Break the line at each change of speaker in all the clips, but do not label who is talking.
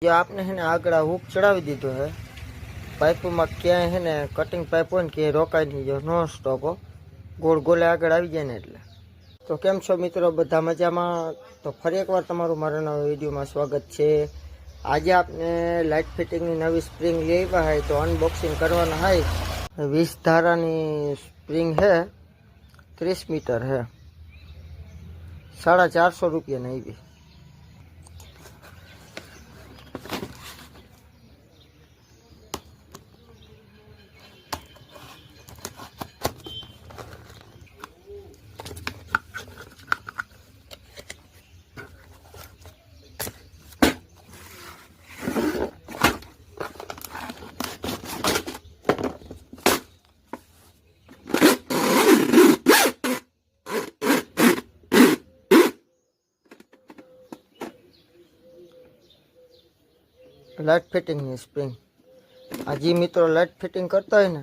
जो आपने है ना आगड़ा हुक चढ़ावी दीधो है पाइप में क्या है ना कटिंग पाइप हो कि रोकाई नहीं जो नॉन स्टॉप हो गोल गोले आगळ આવી જાય ને એટલે तो केम छो मित्रों बधा मजामां। तो फरी एक बार तमारुं मारा नवा विडियो में स्वागत है। आज आपने लाइट फिटिंग की नवी स्प्रिंग ले आव्या है तो अनबॉक्सिंग करवाना है। 20 धारानी स्प्रिंग है, 30 मीटर है, 450 रुपया नहीं भी। लाइट फिटिंग ની स्प्रिंग आज मित्रों लाइट फिटिंग करता है ना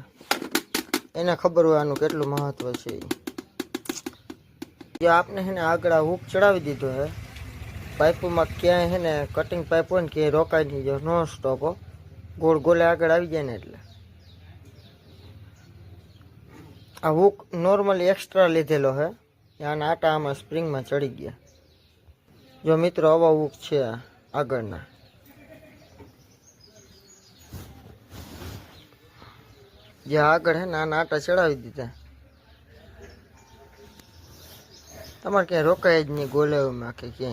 एने खबर हो आनु केटलुं महत्व छे। जो आपने है ना आगड़ा हुक चढ़ावी दीधो है पाइप में क्या है ना कटिंग पाइप हो कि रोकाई नहीं जो नॉन स्टॉप हो गोल गोले आगळ આવી જાય ને એટલે आ हुक नॉर्मली एक्स्ट्रा लीधेलो है यान आटा आमा स्प्रिंग में चढ़ी गया। जो मित्रों आवा हुक छे आगळना जे आगळ है ना आटा चढ़ावी दीधा तमारे क्या रोकाय ज नहीं गोले में के क्या